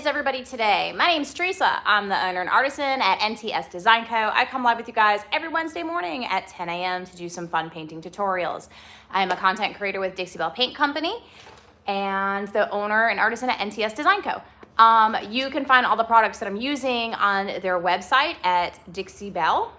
is everybody today? My name's Teresa. I'm the owner and artisan at NTS Design Co. I come live with you guys every Wednesday morning at 10 a.m. to do some fun painting tutorials. I am a content creator with Dixie Belle Paint Company and the owner and artisan at NTS Design Co. You can find all the products that I'm using on their website at Dixie Belle.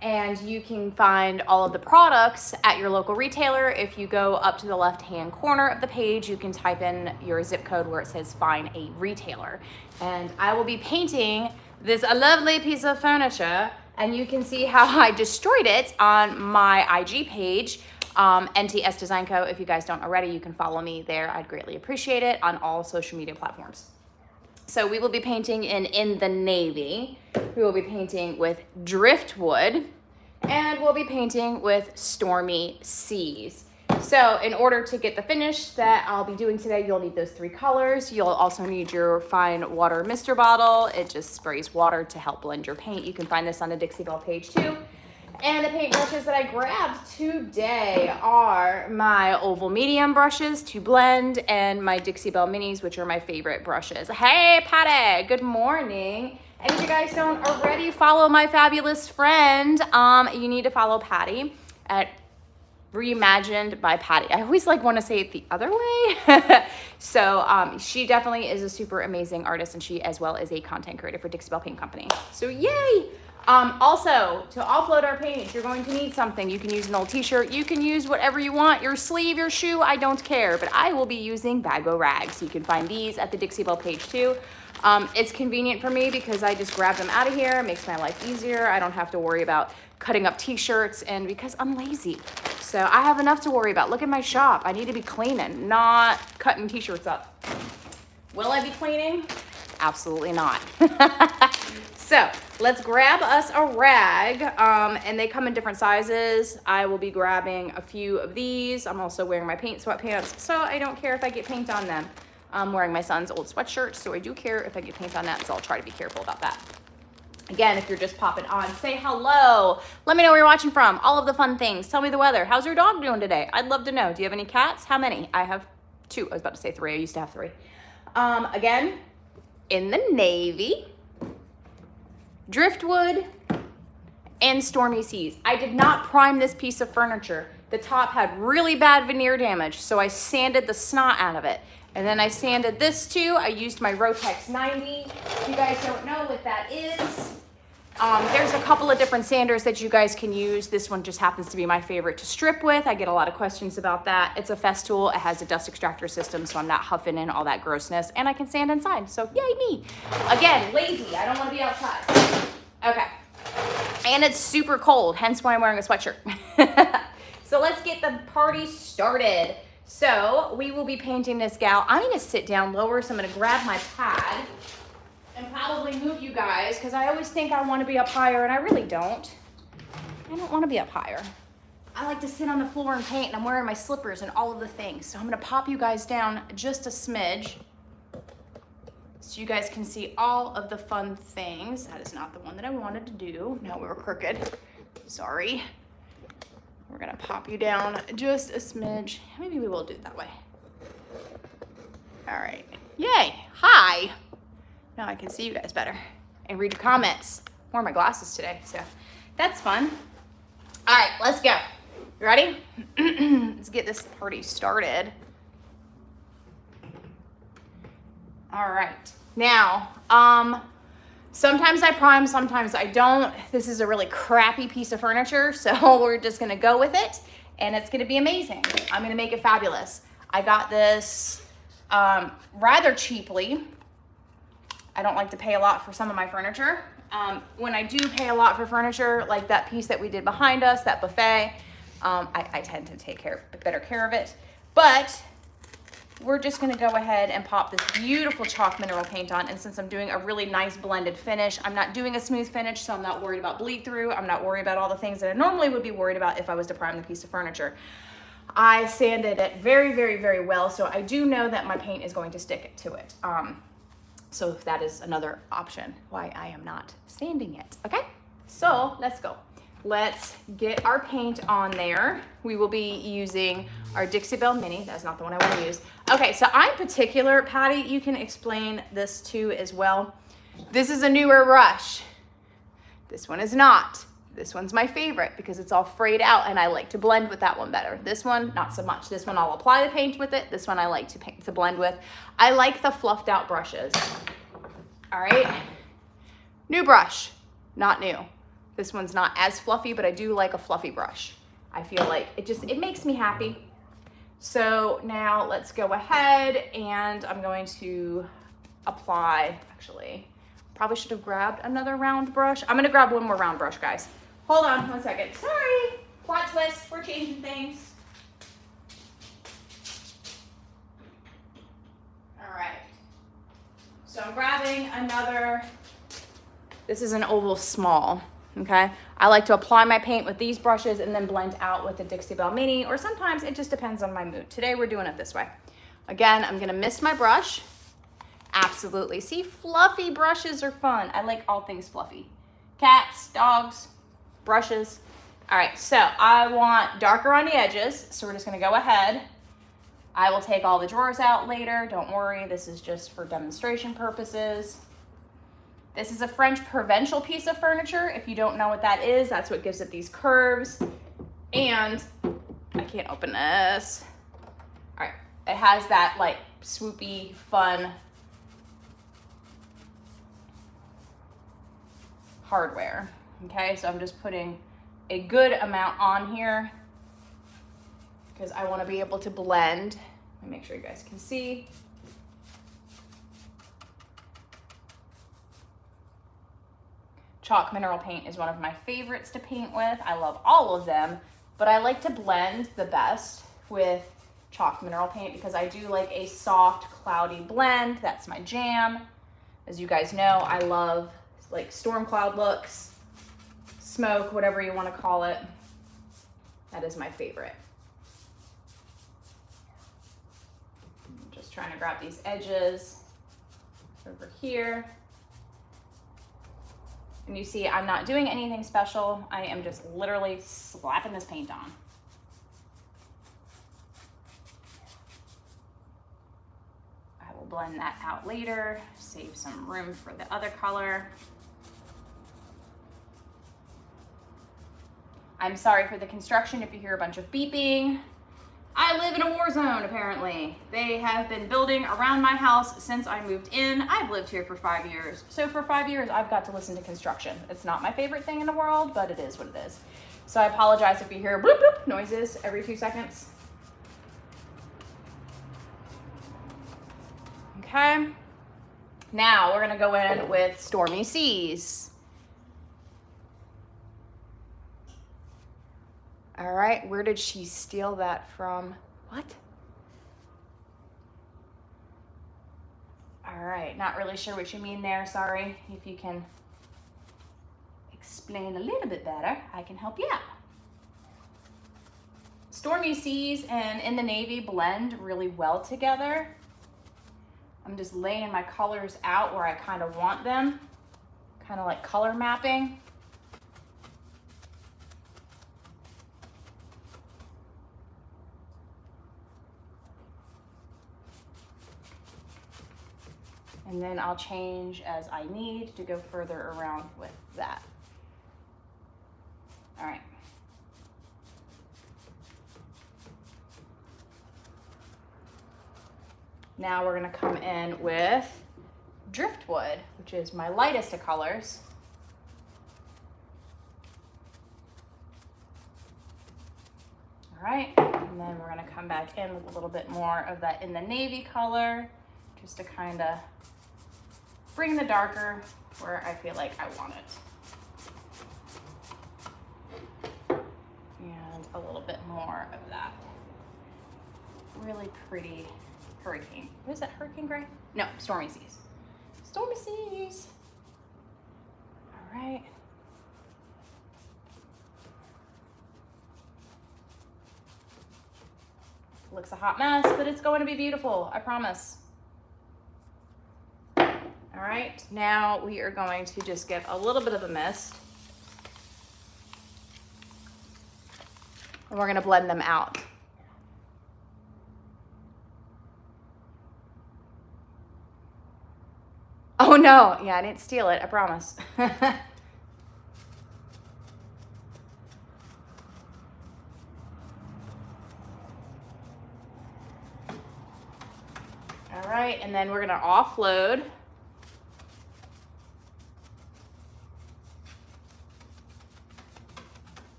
And you can find all of the products at your local retailer. If you go up to the left-hand corner of the page, you can type in your zip code where it says find a retailer. And I will be painting this lovely piece of furniture, and you can see how I destroyed it on my IG page, NTS Design Co. If you guys don't already, you can follow me there. I'd greatly appreciate it on all social media platforms. So we will be painting in the navy. We will be painting with driftwood, and we'll be painting with stormy seas. So in order to get the finish that I'll be doing today, you'll need those three colors. You'll also need your fine water mister bottle. It just sprays water to help blend your paint. You can find this on the Dixie Belle page too. And the paint brushes that I grabbed today are my oval medium brushes to blend and my Dixie Belle minis, which are my favorite brushes. Hey, Patty, good morning. And if you guys don't already follow my fabulous friend, you need to follow Patty at Reimagined by Patty. I always want to say it the other way. So she definitely is a super amazing artist, and she as well is a content creator for Dixie Belle Paint Company. So yay! Also, to offload our paint, you're going to need something. You can use an old t-shirt. You can use whatever you want, your sleeve, your shoe, I don't care. But I will be using Bag-O rags. You can find these at the Dixie Belle page too. It's convenient for me because I just grab them out of here. It makes my life easier. I don't have to worry about cutting up t-shirts, and because I'm lazy. So I have enough to worry about. Look at my shop. I need to be cleaning, not cutting t-shirts up. Will I be cleaning? Absolutely not. So let's grab us a rag, and they come in different sizes. I will be grabbing a few of these. I'm also wearing my paint sweatpants, so I don't care if I get paint on them. I'm wearing my son's old sweatshirt, so I do care if I get paint on that, so I'll try to be careful about that. Again, if you're just popping on, say hello. Let me know where you're watching from. All of the fun things. Tell me the weather. How's your dog doing today? I'd love to know. Do you have any cats? How many? I have 2. I was about to say 3. I used to have 3. Again, in the navy, driftwood, and stormy seas. I did not prime this piece of furniture. The top had really bad veneer damage, so I sanded the snot out of it. And then I sanded this too. I used my Rotex 90. If you guys don't know what that is, there's a couple of different sanders that you guys can use. This one just happens to be my favorite to strip with. I get a lot of questions about that. It's a Festool. It has a dust extractor system, so I'm not huffing in all that grossness, and I can sand inside, so yay me. Again, lazy, I don't wanna be outside. Okay, and it's super cold, hence why I'm wearing a sweatshirt. So let's get the party started. So we will be painting this gal. I'm gonna sit down lower, so I'm gonna grab my pad and probably move you guys, because I always think I want to be up higher, and I really don't. I don't want to be up higher. I like to sit on the floor and paint, and I'm wearing my slippers and all of the things. So I'm gonna pop you guys down just a smidge so you guys can see all of the fun things. That is not the one that I wanted to do. No, we were crooked. Sorry. We're gonna pop you down just a smidge. Maybe we will do it that way. All right, yay, hi. Now I can see you guys better and read your comments. I'm wearing my glasses today, so that's fun. All right, let's go. You ready? Let's get this party started. All right, now, sometimes I prime, sometimes I don't. This is a really crappy piece of furniture, so we're just gonna go with it, and it's gonna be amazing. I'm gonna make it fabulous. I got this rather cheaply. I don't like to pay a lot for some of my furniture. When I do pay a lot for furniture, like that piece that we did behind us, that buffet, I tend to take better care of it. But we're just gonna go ahead and pop this beautiful chalk mineral paint on. And since I'm doing a really nice blended finish, I'm not doing a smooth finish, so I'm not worried about bleed through. I'm not worried about all the things that I normally would be worried about if I was to prime the piece of furniture. I sanded it very, very, very well, so I do know that my paint is going to stick to it. So that is another option why I am not sanding it, okay? So let's go. let's get our paint on there. We will be using our Dixie Belle Mini. That's not the one I want to use. Okay, so I'm particular, Patty, you can explain this too as well. This is a newer brush. This one is not. This one's my favorite because it's all frayed out and I like to blend with that one better. This one, not so much. This one I'll apply the paint with it. This one I like to blend with. I like the fluffed out brushes. All right, new brush, not new. This one's not as fluffy, but I do like a fluffy brush. I feel like it makes me happy. So now let's go ahead and I'm going to apply, actually, probably should have grabbed another round brush. I'm gonna grab one more round brush, guys. Hold on 1 second. Sorry, plot twist, we're changing things. All right, so I'm grabbing another, this is an oval small, okay? I like to apply my paint with these brushes and then blend out with the Dixie Belle Mini, or sometimes it just depends on my mood. Today we're doing it this way. Again, I'm gonna mist my brush. Absolutely, see, fluffy brushes are fun. I like all things fluffy. Cats, dogs, brushes. All right, so I want darker on the edges, so we're just gonna go ahead. I will take all the drawers out later, don't worry, this is just for demonstration purposes. This is a French provincial piece of furniture. If you don't know what that is, that's what gives it these curves. And I can't open this. All right, it has that like swoopy, fun hardware. Okay, so I'm just putting a good amount on here because I want to be able to blend. Let me make sure you guys can see. Chalk mineral paint is one of my favorites to paint with. I love all of them, but I like to blend the best with chalk mineral paint because I do like a soft, cloudy blend. That's my jam. As you guys know, I love like storm cloud looks, smoke, whatever you want to call it. That is my favorite. I'm just trying to grab these edges over here. And you see, I'm not doing anything special. I am just literally slapping this paint on. I will blend that out later, save some room for the other color. I'm sorry for the construction if you hear a bunch of beeping. I live in a war zone, apparently. They have been building around my house since I moved in. I've lived here for 5 years. So for 5 years, I've got to listen to construction. It's not my favorite thing in the world, but it is what it is. So I apologize if you hear bloop bloop noises every 2 seconds. Okay. Now we're gonna go in with Stormy Seas. All right, where did she steal that from? What? All right, not really sure what you mean there, sorry. If you can explain a little bit better, I can help you out. Stormy Seas and In the Navy blend really well together. I'm just laying my colors out where I kind of want them, kind of like color mapping. And then I'll change as I need to go further around with that. All right. Now we're gonna come in with Driftwood, which is my lightest of colors. All right, and then we're gonna come back in with a little bit more of that In the Navy color, just to kind of bring the darker where I feel like I want it. And a little bit more of that really pretty hurricane. What is that, hurricane gray? No, Stormy Seas. Stormy Seas. All right. Looks a hot mess, but it's going to be beautiful, I promise. All right, now we are going to just get a little bit of a mist. And we're gonna blend them out. Oh no, yeah, I didn't steal it, I promise. All right, and then we're gonna offload.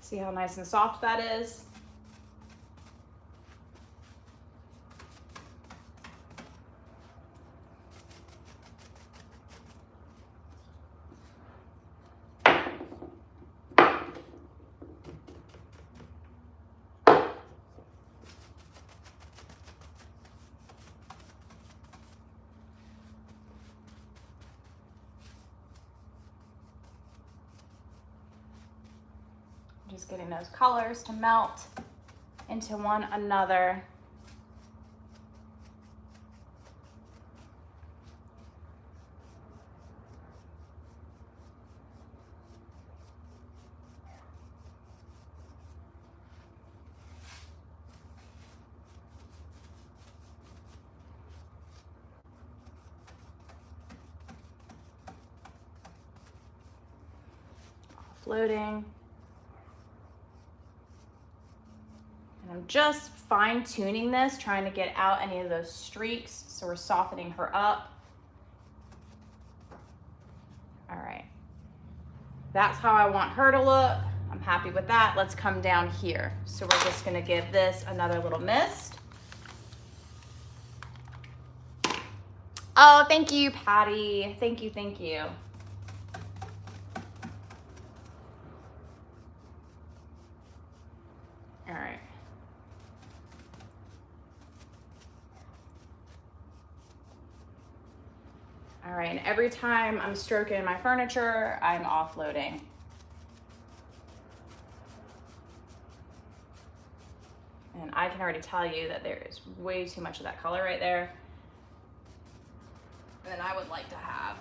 See how nice and soft that is? Just getting those colors to melt into one another. Offloading. I'm just fine tuning this, trying to get out any of those streaks. So we're softening her up. All right. That's how I want her to look. I'm happy with that. Let's come down here. So we're just gonna give this another little mist. Oh, thank you, Patty. Thank you, thank you. All right. All right, and every time I'm stroking my furniture, I'm offloading. And I can already tell you that there is way too much of that color right there than I would like to have.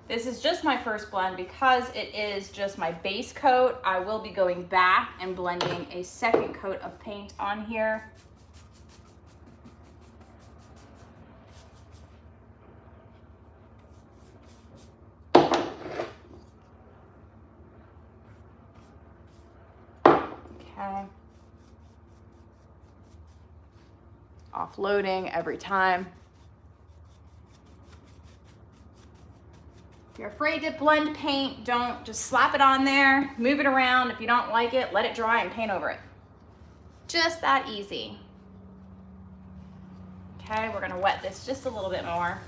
This is just my first blend because it is just my base coat. I will be going back and blending a second coat of paint on here. Okay. Offloading every time. If you're afraid to blend paint, don't just slap it on there, move it around. If you don't like it, let it dry and paint over it. Just that easy. Okay, we're gonna wet this just a little bit more.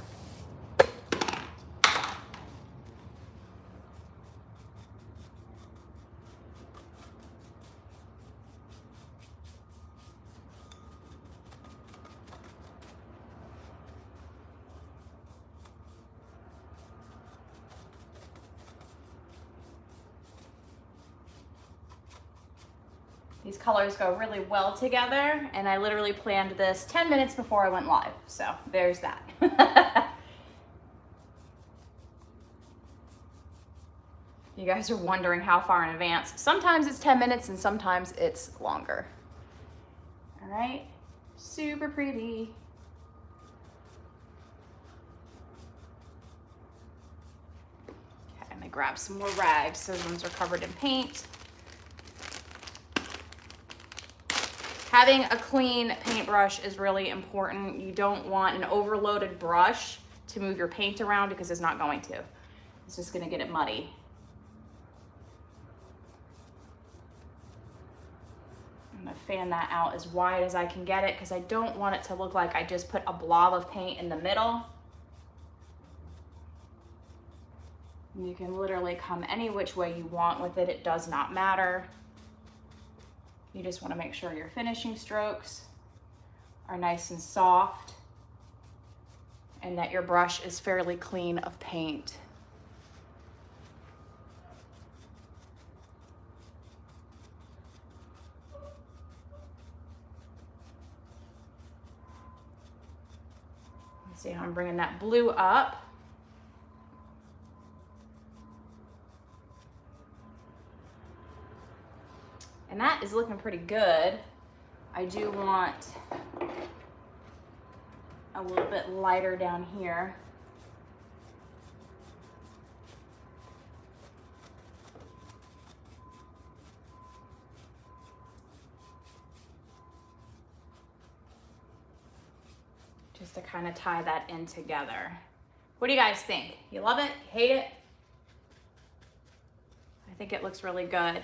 These colors go really well together, and I literally planned this 10 minutes before I went live, so there's that. You guys are wondering how far in advance. Sometimes it's 10 minutes and sometimes it's longer. All right, super pretty. Okay, I'm gonna grab some more rags. Those ones are covered in paint. Having a clean paintbrush is really important. You don't want an overloaded brush to move your paint around because it's not going to. It's just gonna get it muddy. I'm gonna fan that out as wide as I can get it because I don't want it to look like I just put a blob of paint in the middle. You can literally come any which way you want with it. It does not matter. You just want to make sure your finishing strokes are nice and soft and that your brush is fairly clean of paint. See how I'm bringing that blue up? And that is looking pretty good. I do want a little bit lighter down here. Just to kind of tie that in together. What do you guys think? You love it? You hate it? I think it looks really good.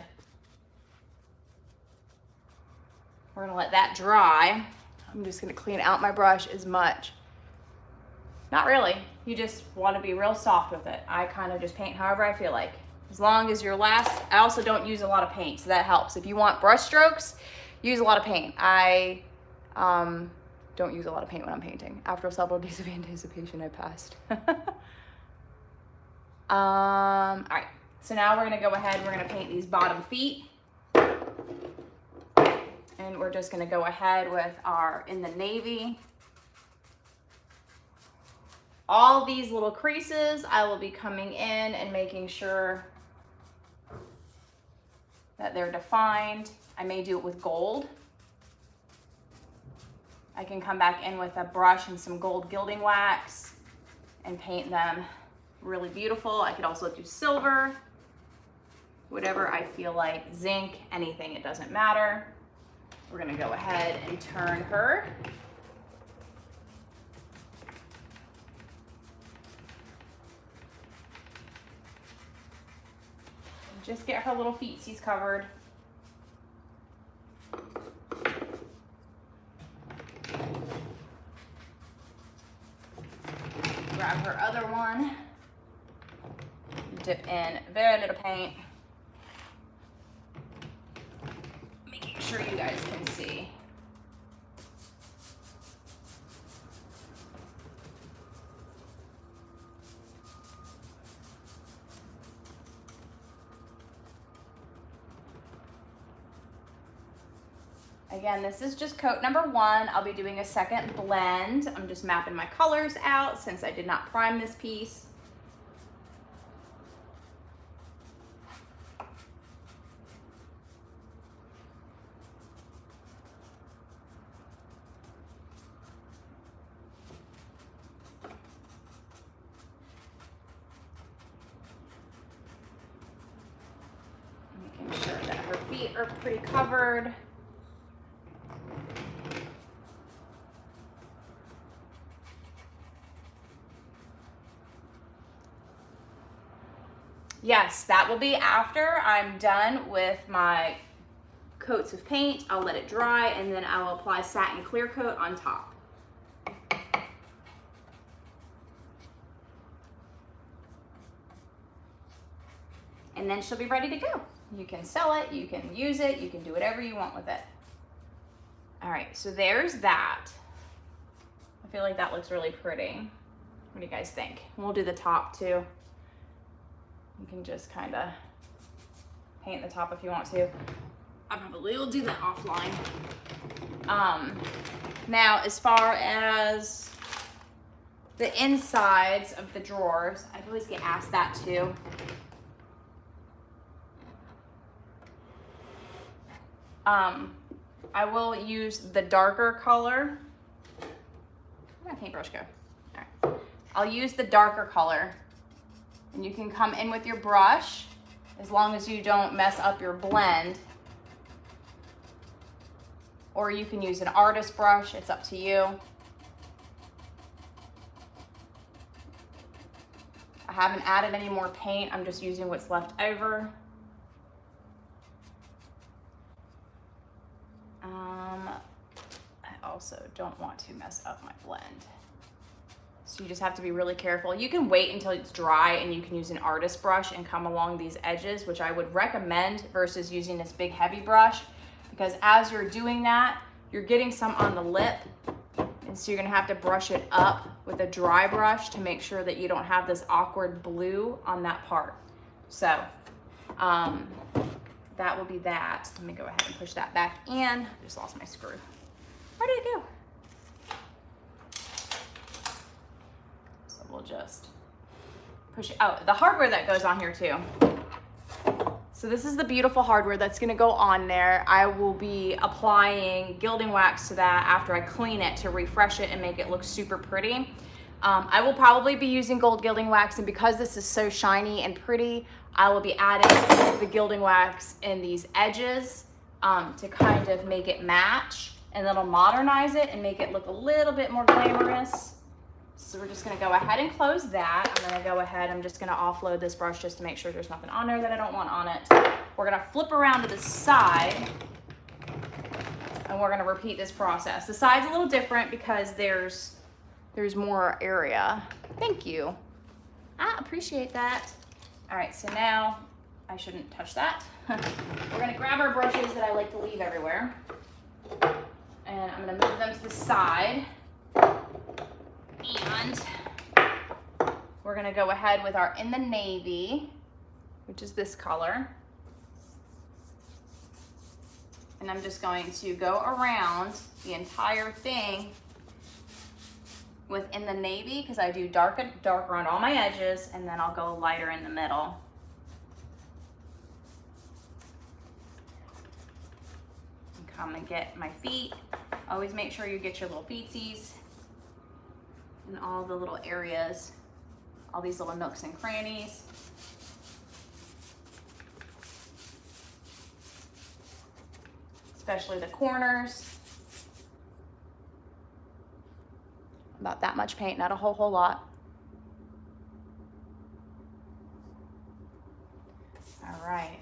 We're gonna let that dry. I'm just gonna clean out my brush as much. Not really, you just wanna be real soft with it. I kind of just paint however I feel like. As long as your last, I also don't use a lot of paint, so that helps. If you want brush strokes, use a lot of paint. I don't use a lot of paint when I'm painting. After several days of anticipation, I passed. All right, so now we're gonna go ahead, we're gonna paint these bottom feet. And we're just gonna go ahead with our, in the navy. All these little creases, I will be coming in and making sure that they're defined. I may do it with gold. I can come back in with a brush and some gold gilding wax and paint them really beautiful. I could also do silver, whatever I feel like, zinc, anything, it doesn't matter. We're gonna go ahead and turn her. Just get her little feetsies covered. Grab her other one. Dip in very little paint. Making sure you guys can see. Again, this is just coat number 1. I'll be doing a second blend. I'm just mapping my colors out since I did not prime this piece. Making sure that her feet are pretty covered. Yes, that will be after I'm done with my coats of paint. I'll let it dry and then I will apply satin clear coat on top. And then she'll be ready to go. You can sell it, you can use it, you can do whatever you want with it. All right, so there's that. I feel like that looks really pretty. What do you guys think? We'll do the top too. You can just kind of paint the top if you want to. I probably will do that offline. Now, as far as the insides of the drawers, I always get asked that too. I will use the darker color. Where'd my paintbrush go? All right. I'll use the darker color. And you can come in with your brush as long as you don't mess up your blend. Or you can use an artist brush, it's up to you. I haven't added any more paint, I'm just using what's left over. I also don't want to mess up my blend. So you just have to be really careful. You can wait until it's dry and you can use an artist brush and come along these edges, which I would recommend versus using this big heavy brush, because as you're doing that, you're getting some on the lip. And so you're gonna have to brush it up with a dry brush to make sure that you don't have this awkward blue on that part. So that will be that. Let me go ahead and push that back in. I just lost my screw. Where did it go? we'll just push it. Oh, the hardware that goes on here too. So this is the beautiful hardware that's gonna go on there. I will be applying gilding wax to that after I clean it to refresh it and make it look super pretty. I will probably be using gold gilding wax, and because this is so shiny and pretty, I will be adding the gilding wax in these edges to kind of make it match, and that'll modernize it and make it look a little bit more glamorous. So we're just gonna go ahead and close that. I'm gonna go ahead, I'm just gonna offload this brush just to make sure there's nothing on there that I don't want on it. We're gonna flip around to the side and we're gonna repeat this process. The side's a little different because there's more area. Thank you. I appreciate that. All right, so now I shouldn't touch that. We're gonna grab our brushes that I like to leave everywhere. And I'm gonna move them to the side. And we're gonna go ahead with our In the Navy, which is this color. And I'm just going to go around the entire thing with In the Navy, because I do dark around all my edges, and then I'll go lighter in the middle. And come and get my feet. Always make sure you get your little feetsies in all the little areas, all these little nooks and crannies. Especially the corners. About that much paint, not a whole lot. All right.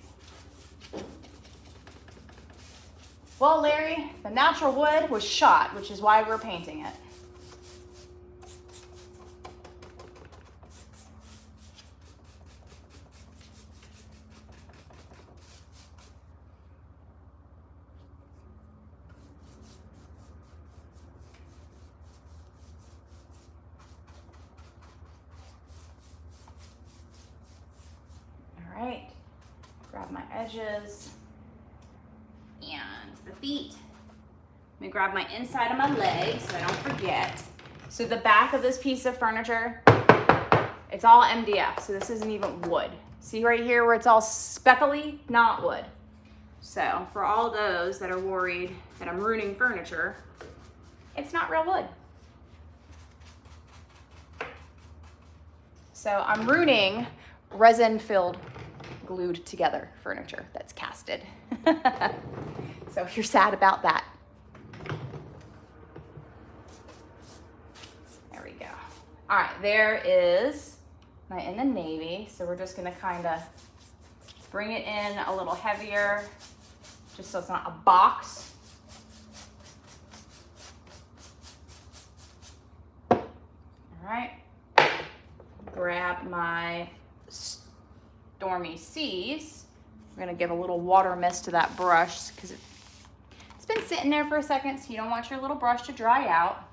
Well, Larry, the natural wood was shot, which is why we're painting it. Right, grab my edges and the feet. Let me grab my inside of my leg so I don't forget. So the back of this piece of furniture, it's all MDF, so this isn't even wood. See right here where it's all speckly? Not wood. So for all those that are worried that I'm ruining furniture, it's not real wood. So I'm ruining resin-filled, glued together furniture that's casted. So if you're sad about that. There we go. All right, there is my In the Navy. So we're just gonna kind of bring it in a little heavier, just so it's not a box. All right, grab my Stormy Seas. I'm gonna give a little water mist to that brush because it's been sitting there for a second, so you don't want your little brush to dry out.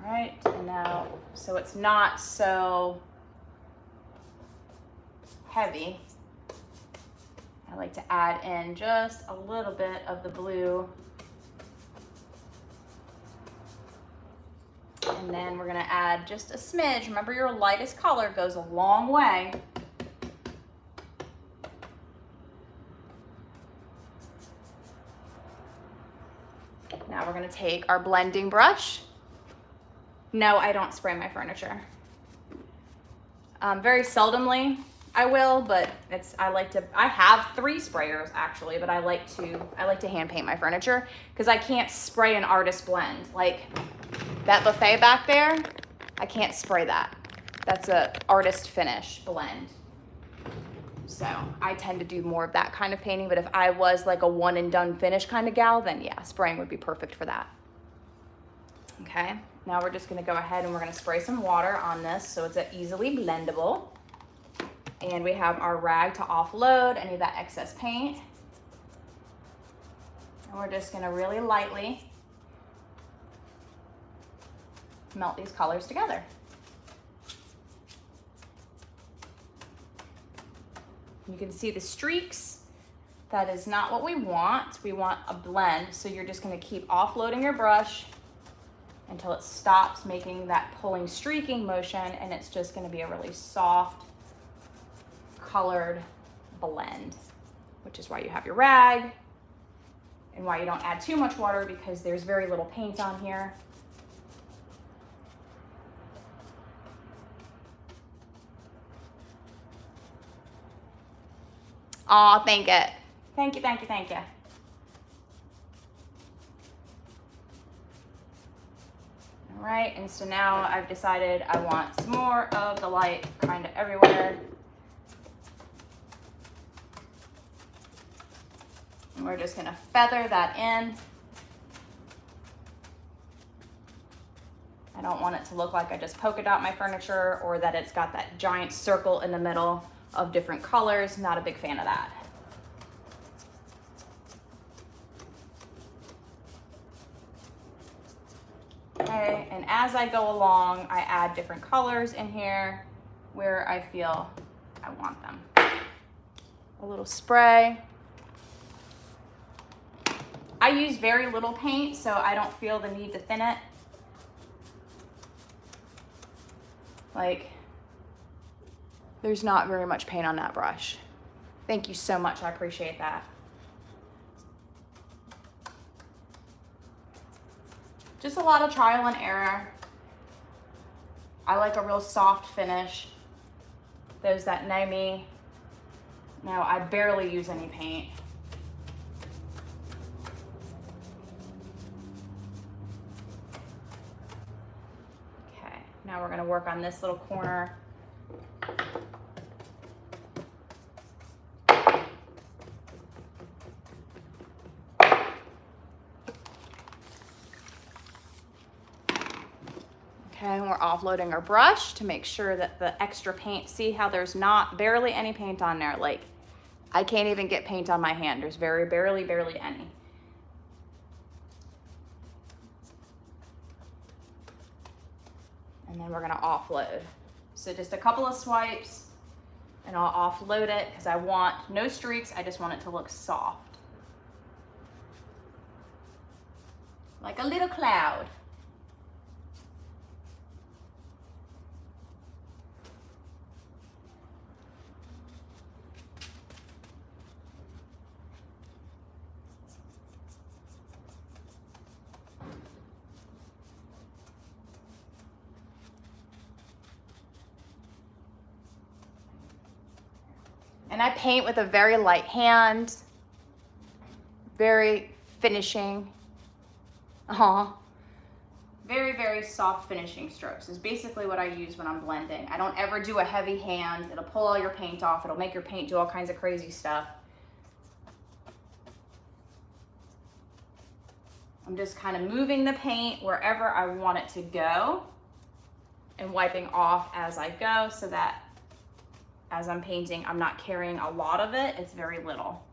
All right, and now, so it's not so heavy, I like to add in just a little bit of the blue. And then we're gonna add just a smidge. Remember, your lightest color goes a long way. Now we're gonna take our blending brush. No, I don't spray my furniture. Very seldomly I will, but I have 3 sprayers actually, but I like to hand paint my furniture because I can't spray an artist blend. Like that buffet back there, I can't spray that. That's a artist finish blend. So I tend to do more of that kind of painting, but if I was like a one and done finish kind of gal, then yeah, spraying would be perfect for that. Okay, now we're just gonna go ahead and we're gonna spray some water on this so it's easily blendable. And we have our rag to offload any of that excess paint. And we're just gonna really lightly melt these colors together. You can see the streaks. That is not what we want. We want a blend. So you're just gonna keep offloading your brush until it stops making that pulling streaking motion, and it's just gonna be a really soft, colored blend, which is why you have your rag and why you don't add too much water, because there's very little paint on here. Aw, thank it. Thank you, thank you, thank you. All right, and so now I've decided I want some more of the light kind of everywhere. And we're just gonna feather that in. I don't want it to look like I just polka dot my furniture, or that it's got that giant circle in the middle of different colors. Not a big fan of that. Okay, and as I go along, I add different colors in here where I feel I want them. A little spray. I use very little paint, so I don't feel the need to thin it. Like, there's not very much paint on that brush. Thank you so much, I appreciate that. Just a lot of trial and error. I like a real soft finish. Those that know me know I barely use any paint. Okay, now we're gonna work on this little corner. Okay, and we're offloading our brush to make sure that the extra paint, see how there's not barely any paint on there? Like, I can't even get paint on my hand. There's barely any. And then we're gonna offload. So just a couple of swipes and I'll offload it, because I want no streaks. I just want it to look soft. Like a little cloud. And I paint with a very light hand, very finishing. Very soft finishing strokes is basically what I use when I'm blending. I don't ever do a heavy hand. It'll pull all your paint off. It'll make your paint do all kinds of crazy stuff. I'm just kind of moving the paint wherever I want it to go and wiping off as I go, so that as I'm painting, I'm not carrying a lot of it. It's very little.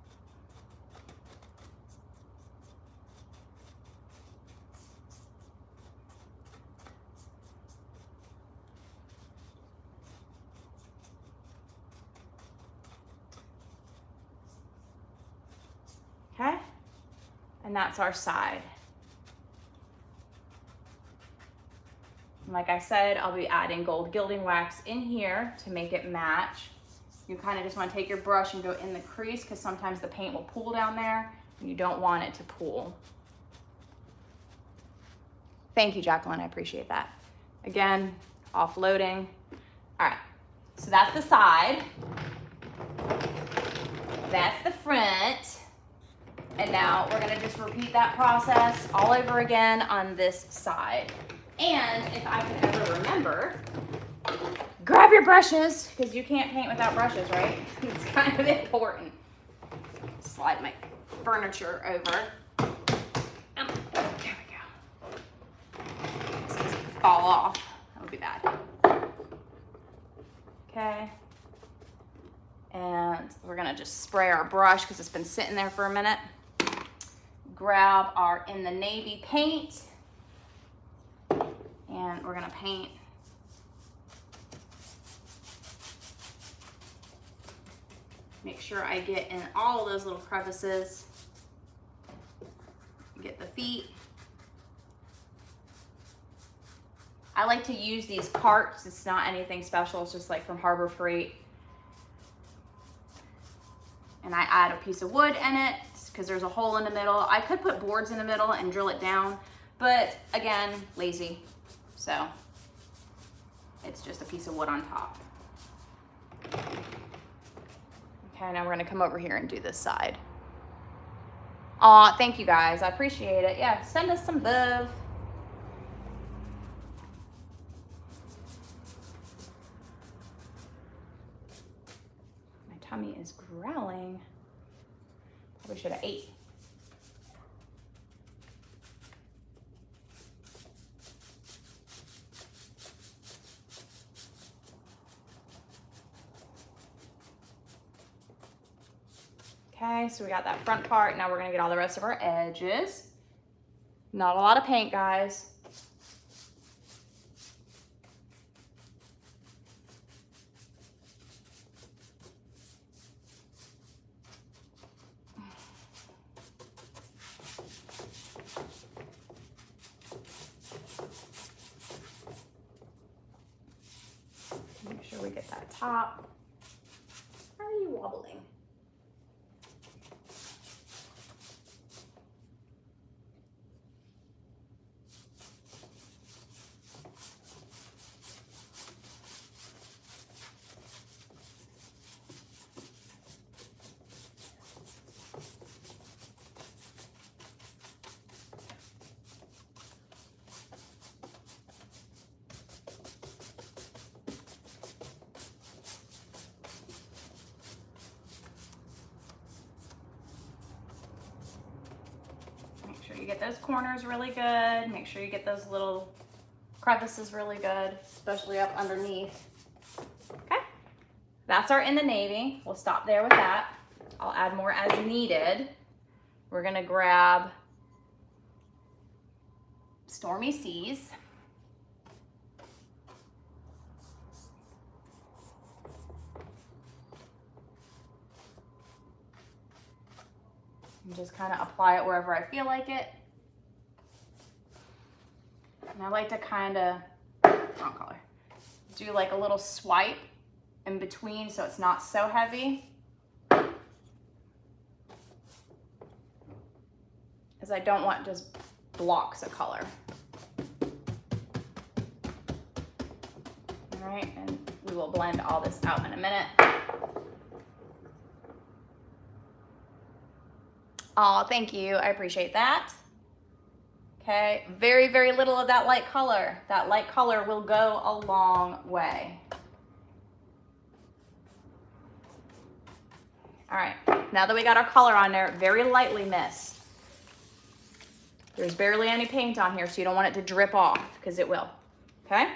Okay, and that's our side. And like I said, I'll be adding gold gilding wax in here to make it match. You kind of just want to take your brush and go in the crease, because sometimes the paint will pool down there and you don't want it to pool. Thank you, Jacqueline, I appreciate that. Again, offloading. All right, so that's the side. That's the front. And now we're gonna just repeat that process all over again on this side. And if I can ever remember, grab your brushes, because you can't paint without brushes, right? It's kind of important. Slide my furniture over. There we go. This doesn't fall off. That would be bad. Okay. And we're gonna just spray our brush because it's been sitting there for a minute. Grab our In the Navy paint, and we're gonna paint Make sure I get in all of those little crevices. Get the feet. I like to use these carts. It's not anything special. It's just like from Harbor Freight. And I add a piece of wood in it because there's a hole in the middle. I could put boards in the middle and drill it down, but again, lazy. So it's just a piece of wood on top. Okay, now we're gonna come over here and do this side. Aw, thank you guys, I appreciate it. Yeah, send us some love. My tummy is growling. Probably should have ate. Okay, so we got that front part. Now we're gonna get all the rest of our edges. Not a lot of paint, guys. Make sure we get that top. How are you wobbling? You get those corners really good. Make sure you get those little crevices really good, especially up underneath. Okay, that's our in the navy. We'll stop there with that. I'll add more as needed. We're gonna grab Stormy Seas. And just kind of apply it wherever I feel like it. And I like to kind of, wrong color, do like a little swipe in between so it's not so heavy. As I don't want just blocks of color. All right, and we will blend all this out in a minute. Oh, thank you. I appreciate that. Okay, very, very little of that light color. That light color will go a long way. All right, now that we got our color on there, very lightly mist. There's barely any paint on here, so you don't want it to drip off because it will, okay?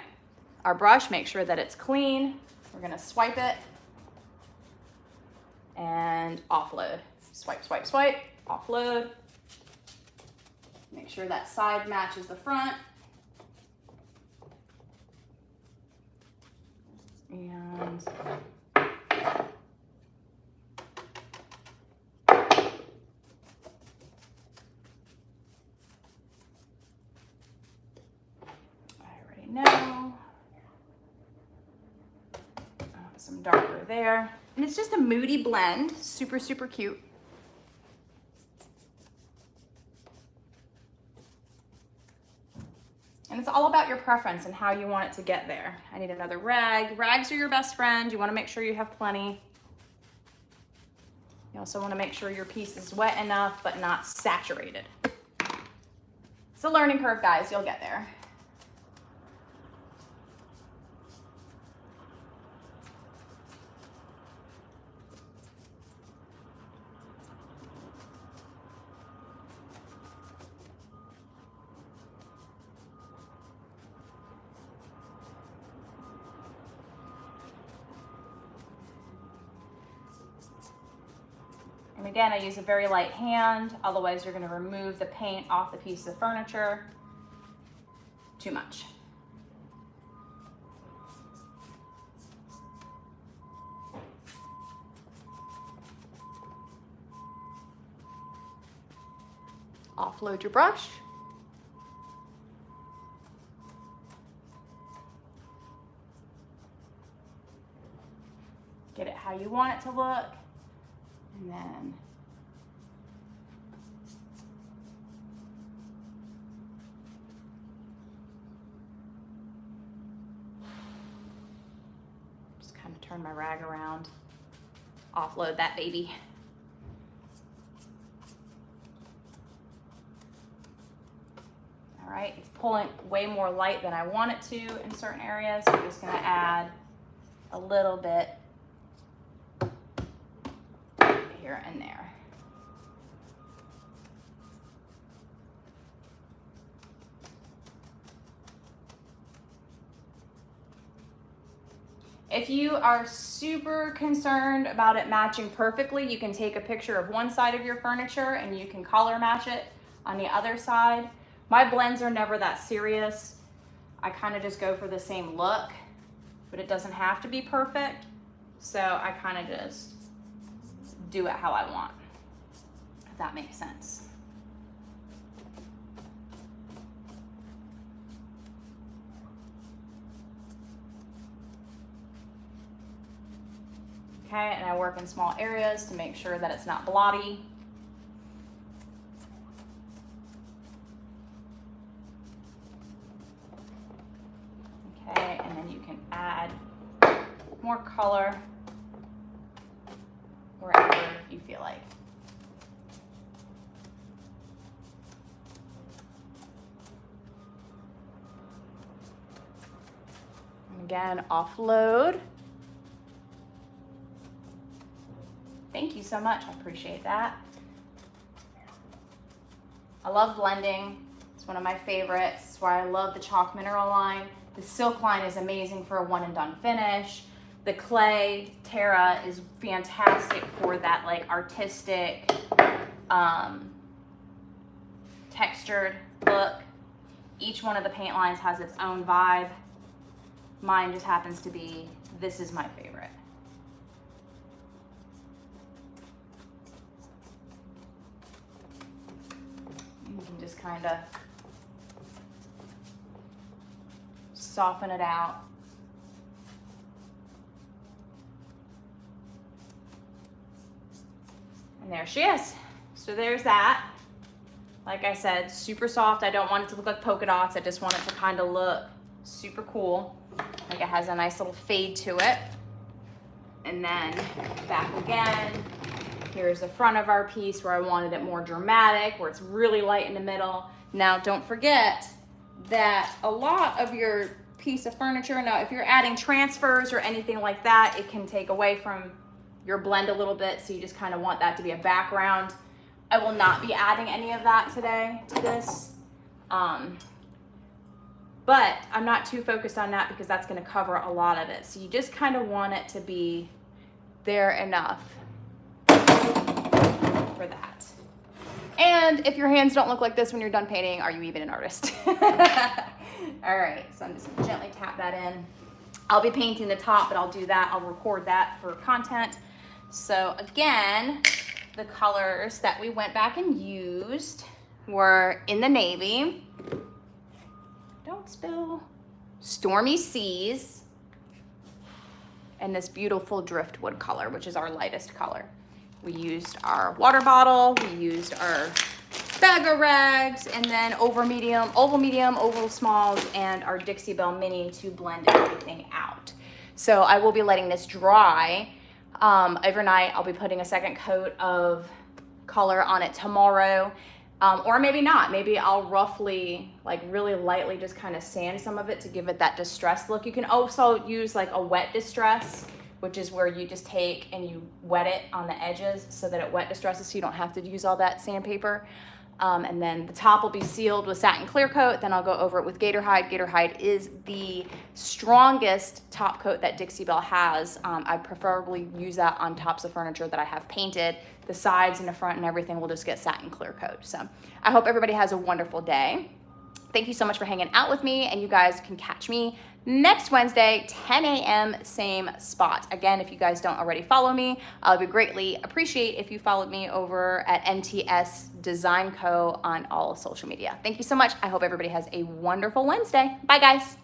Our brush, make sure that it's clean. We're gonna swipe it and offload. Swipe, swipe, swipe. Offload. Make sure that side matches the front. And I already know. Some darker there. And it's just a moody blend. Super, super cute. And it's all about your preference and how you want it to get there. I need another rag. Rags are your best friend. You want to make sure you have plenty. You also want to make sure your piece is wet enough but not saturated. It's a learning curve, guys. You'll get there. And again, I use a very light hand, otherwise you're gonna remove the paint off the piece of furniture. Too much. Offload your brush. Get it how you want it to look. And then just kind of turn my rag around. Offload that baby. All right, it's pulling way more light than I want it to in certain areas. So I'm just gonna add a little bit here and there. If you are super concerned about it matching perfectly, you can take a picture of one side of your furniture and you can color match it on the other side. My blends are never that serious. I kind of just go for the same look, but it doesn't have to be perfect. So I kind of just do it how I want, if that makes sense. Okay, and I work in small areas to make sure that it's not blotty. Okay, and then you can add more color wherever you feel like. And again, offload. Thank you so much, I appreciate that. I love blending. It's one of my favorites. It's why I love the chalk mineral line. The silk line is amazing for a one and done finish. The clay Terra is fantastic for that like artistic, textured look. Each one of the paint lines has its own vibe. Mine just happens to be, this is my favorite. You can just kind of soften it out. And there she is. So there's that. Like I said, super soft. I don't want it to look like polka dots. I just want it to kind of look super cool. Like it has a nice little fade to it. And then back again. Here's the front of our piece where I wanted it more dramatic, where it's really light in the middle. Now don't forget that a lot of your piece of furniture, now if you're adding transfers or anything like that, it can take away from your blend a little bit, so you just kind of want that to be a background. I will not be adding any of that today to this, but I'm not too focused on that because that's going to cover a lot of it. So you just kind of want it to be there enough for that. And if your hands don't look like this when you're done painting, are you even an artist? All right, so I'm just gonna gently tap that in. I'll be painting the top, but I'll do that. I'll record that for content. So again, the colors that we went back and used were in the navy. Don't spill. Stormy Seas. And this beautiful driftwood color, which is our lightest color. We used our water bottle, we used our bag of rags, and then oval medium, oval smalls, and our Dixie Belle mini to blend everything out. So I will be letting this dry overnight. I'll be putting a second coat of color on it tomorrow, or maybe not. Maybe I'll roughly, like really lightly, just kind of sand some of it to give it that distressed look. You can also use like a wet distress, which is where you just take and you wet it on the edges so that it wet distresses, so you don't have to use all that sandpaper. And then the top will be sealed with satin clear coat. Then I'll go over it with gator hide. Gator hide is the strongest top coat that Dixie Belle has. I preferably use that on tops of furniture that I have painted. The sides and the front and everything will just get satin clear coat. So I hope everybody has a wonderful day. thank you so much for hanging out with me, and you guys can catch me next Wednesday, 10 a.m., same spot. Again, if you guys don't already follow me, I would greatly appreciate if you followed me over at NTS Design Co. on all social media. Thank you so much. I hope everybody has a wonderful Wednesday. Bye, guys.